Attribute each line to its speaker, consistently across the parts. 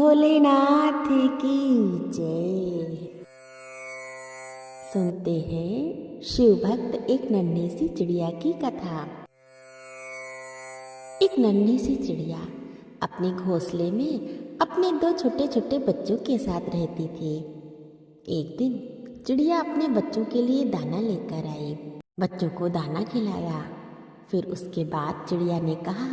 Speaker 1: भोलेनाथ की जय। सुनते हैं शिव भक्त एक नन्ही सी चिड़िया की कथा। एक नन्ही सी चिड़िया अपने घोंसले में अपने दो छोटे छोटे बच्चों के साथ रहती थी। एक दिन चिड़िया अपने बच्चों के लिए दाना लेकर आई। बच्चों को दाना खिलाया। फिर उसके बाद चिड़िया ने कहा,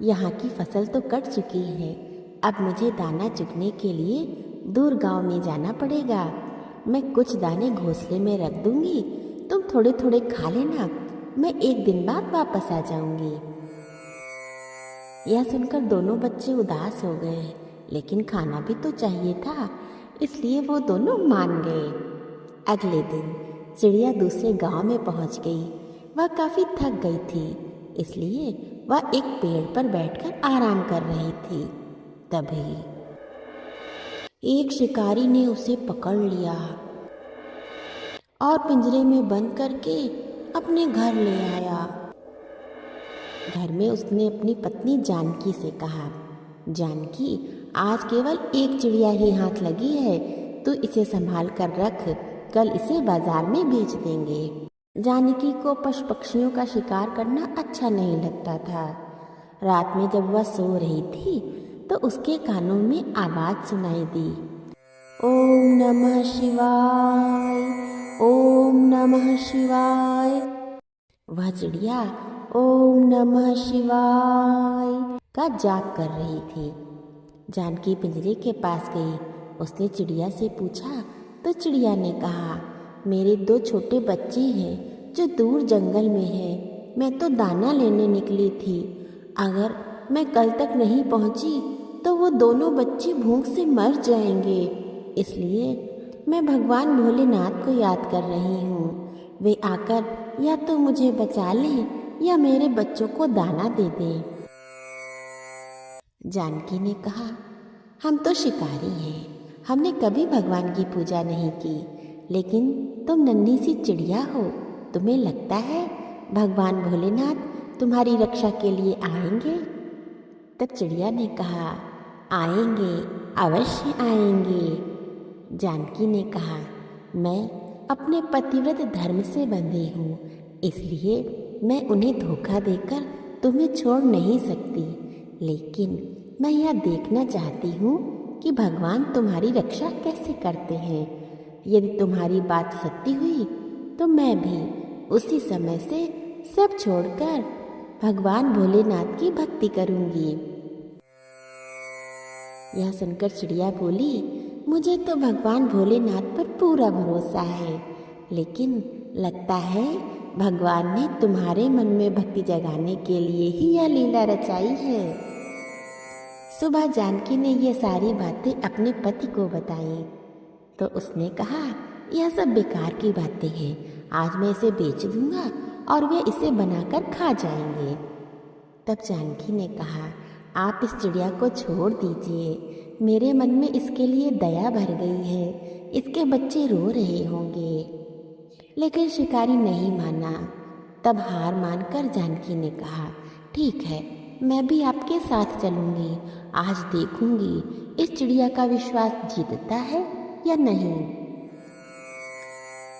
Speaker 1: यहाँ की फसल तो कट चुकी है, अब मुझे दाना चुगने के लिए दूर गांव में जाना पड़ेगा। मैं कुछ दाने घोंसले में रख दूंगी, तुम थोड़े थोड़े खा लेना, मैं एक दिन बाद वापस आ जाऊंगी। यह सुनकर दोनों बच्चे उदास हो गए, लेकिन खाना भी तो चाहिए था, इसलिए वो दोनों मान गए। अगले दिन चिड़िया दूसरे गांव में पहुंच गई। वह काफी थक गई थी, इसलिए वह एक पेड़ पर बैठकर आराम कर रही थी। तभी एक शिकारी ने उसे पकड़ लिया और पिंजरे में बंद करके अपने घर ले आया। घर में उसने अपनी पत्नी जानकी से कहा, जानकी, आज केवल एक चिड़िया ही हाथ लगी है, तू इसे संभाल कर रख, कल इसे बाजार में बेच देंगे। जानकी को पशु पक्षियों का शिकार करना अच्छा नहीं लगता था। रात में जब वह सो रही थी तो उसके कानों में आवाज सुनाई दी, ओम नमः शिवाय, ओम नमः शिवाय। वह चिड़िया ओम नमः शिवाय का जाप कर रही थी। जानकी पिंजरे के पास गई। उसने चिड़िया से पूछा तो चिड़िया ने कहा, मेरे दो छोटे बच्चे हैं जो दूर जंगल में हैं। मैं तो दाना लेने निकली थी। अगर मैं कल तक नहीं पहुंची तो वो दोनों बच्चे भूख से मर जाएंगे, इसलिए मैं भगवान भोलेनाथ को याद कर रही हूँ। वे आकर या तो मुझे बचा लें या मेरे बच्चों को दाना दे दें। जानकी ने कहा, हम तो शिकारी हैं, हमने कभी भगवान की पूजा नहीं की, लेकिन तुम नन्ही सी चिड़िया हो, तुम्हें लगता है भगवान भोलेनाथ तुम्हारी रक्षा के लिए आएंगे? तब चिड़िया ने कहा, आएंगे, अवश्य आएंगे। जानकी ने कहा, मैं अपने पतिव्रत धर्म से बंधी हूँ, इसलिए मैं उन्हें धोखा देकर तुम्हें छोड़ नहीं सकती, लेकिन मैं यह देखना चाहती हूँ कि भगवान तुम्हारी रक्षा कैसे करते हैं। यदि तुम्हारी बात सत्य हुई तो मैं भी उसी समय से सब छोड़कर भगवान भोलेनाथ की भक्ति करूंगी। यह सुनकर चिड़िया बोली, मुझे तो भगवान भोलेनाथ पर पूरा भरोसा है, लेकिन लगता है भगवान ने तुम्हारे मन में भक्ति जगाने के लिए ही यह लीला रचाई है। सुबह जानकी ने ये सारी बातें अपने पति को बताई तो उसने कहा, यह सब बेकार की बातें हैं, आज मैं इसे बेच दूंगा और वे इसे बनाकर खा जाएंगे। तब जानकी ने कहा, आप इस चिड़िया को छोड़ दीजिए, मेरे मन में इसके लिए दया भर गई है, इसके बच्चे रो रहे होंगे। लेकिन शिकारी नहीं माना। तब हार मानकर जानकी ने कहा, ठीक है, मैं भी आपके साथ चलूंगी, आज देखूंगी इस चिड़िया का विश्वास जीतता है या नहीं।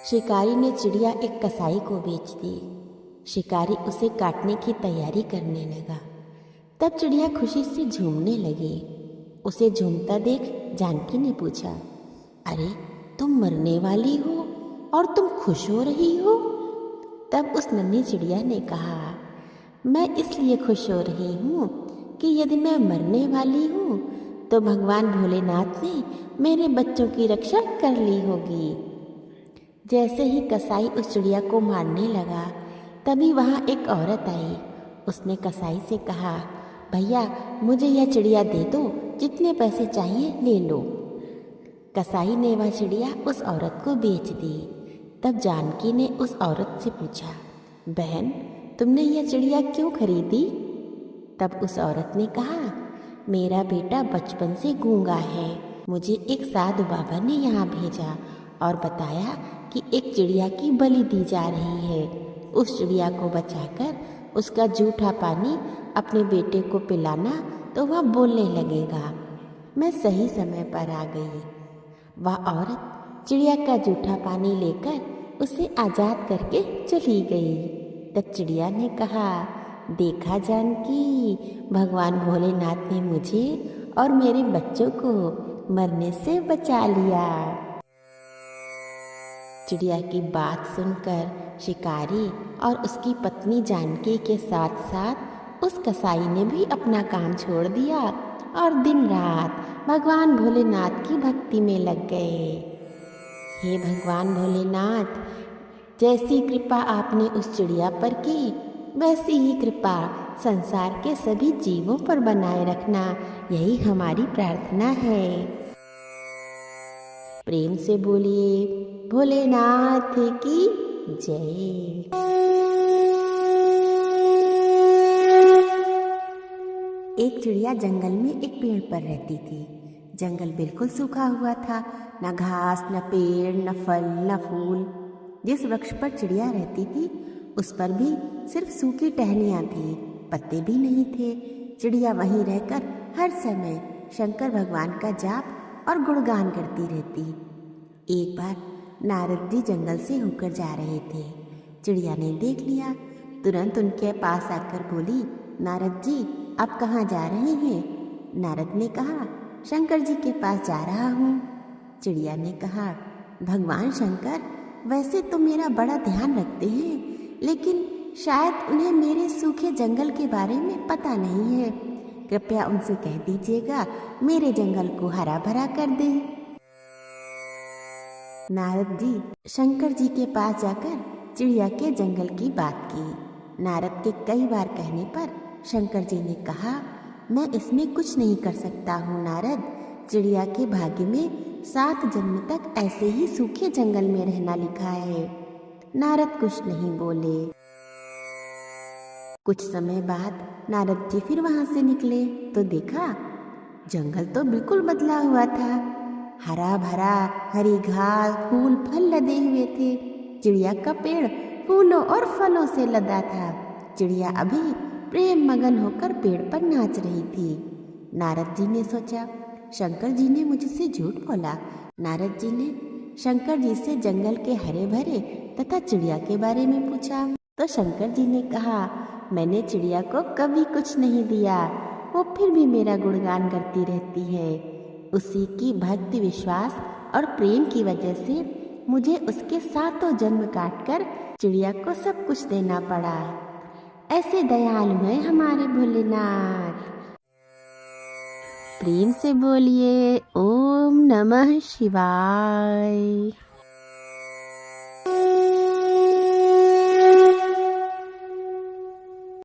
Speaker 1: शिकारी ने चिड़िया एक कसाई को बेच दी। शिकारी उसे काटने की तैयारी करने लगा। तब चिड़िया खुशी से झूमने लगी। उसे झूमता देख जानकी ने पूछा, अरे तुम मरने वाली हो और तुम खुश हो रही हो? तब उस नन्ही चिड़िया ने कहा, मैं इसलिए खुश हो रही हूँ कि यदि मैं मरने वाली हूँ तो भगवान भोलेनाथ ने मेरे बच्चों की रक्षा कर ली होगी। जैसे ही कसाई उस चिड़िया को मारने लगा, तभी वहाँ एक औरत आई। उसने कसाई से कहा, भैया मुझे यह चिड़िया दे दो, जितने पैसे चाहिए ले लो। कसाई ने वह चिड़िया उस औरत को बेच दी। तब जानकी ने उस औरत से पूछा, बहन तुमने यह चिड़िया क्यों खरीदी? तब उस औरत ने कहा, मेरा बेटा बचपन से गूंगा है, मुझे एक साधु बाबा ने यहाँ भेजा और बताया कि एक चिड़िया की बलि दी जा रही है। उस चिड़िया को बचाकर उसका जूठा पानी अपने बेटे को पिलाना तो वह बोलने लगेगा। मैं सही समय पर आ गई। वह औरत चिड़िया का जूठा पानी लेकर उसे आज़ाद करके चली गई। तब चिड़िया ने कहा, देखा जानकी, भगवान भोलेनाथ ने मुझे और मेरे बच्चों को मरने से बचा लिया। चिड़िया की बात सुनकर शिकारी और उसकी पत्नी जानकी के साथ साथ उस कसाई ने भी अपना काम छोड़ दिया और दिन रात भगवान भोलेनाथ की भक्ति में लग गए। हे भगवान भोलेनाथ, जैसी कृपा आपने उस चिड़िया पर की, वैसी ही कृपा संसार के सभी जीवों पर बनाए रखना, यही हमारी प्रार्थना है। प्रेम से बोलिए भोलेनाथ की जय। एक चिड़िया जंगल में एक पेड़ पर रहती थी। जंगल बिल्कुल सूखा हुआ था, न घास, न पेड़, न फल, न फूल। जिस वृक्ष पर चिड़िया रहती थी उस पर भी सिर्फ सूखी टहनियाँ थी, पत्ते भी नहीं थे। चिड़िया वहीं रहकर हर समय शंकर भगवान का जाप और गुणगान करती रहती। एक बार नारद जी जंगल से होकर जा रहे थे। चिड़िया ने देख लिया, तुरंत उनके पास आकर बोली, नारद जी, आप कहाँ जा रहे हैं? नारद ने कहा, शंकर जी के पास जा रहा हूँ। चिड़िया ने कहा, भगवान शंकर वैसे तो मेरा बड़ा ध्यान रखते हैं, लेकिन शायद उन्हें मेरे सूखे जंगल के बारे में पता नहीं है। कृपया उनसे कह दीजिएगा मेरे जंगल को हरा भरा कर दे। नारद जी शंकर जी के पास जाकर चिड़िया के जंगल की बात की। नारद के कई बार कहने पर शंकर जी ने कहा, मैं इसमें कुछ नहीं कर सकता हूँ नारद। चिड़िया के भाग्य में 7 जन्म तक ऐसे ही सूखे जंगल में रहना लिखा है। नारद कुछ नहीं बोले। कुछ समय बाद नारद जी फिर वहां से निकले तो देखा जंगल तो बिल्कुल बदला हुआ था। हरा भरा, हरी घास, फूल फल लदे हुए थे। चिड़िया का पेड़ फूलों और फलों से लदा था। चिड़िया अभी प्रेम मगन होकर पेड़ पर नाच रही थी। नारद जी ने सोचा, शंकर जी ने मुझसे झूठ बोला। नारद जी ने शंकर जी से जंगल के हरे भरे तथा चिड़िया के बारे में पूछा तो शंकर जी ने कहा, मैंने चिड़िया को कभी कुछ नहीं दिया, वो फिर भी मेरा गुणगान करती रहती है। उसी की भक्ति, विश्वास और प्रेम की वजह से मुझे उसके 7 जन्म काटकर चिड़िया को सब कुछ देना पड़ा। ऐसे दयालु हैं हमारे भोलेनाथ। प्रेम से बोलिए ओम नमः शिवाय।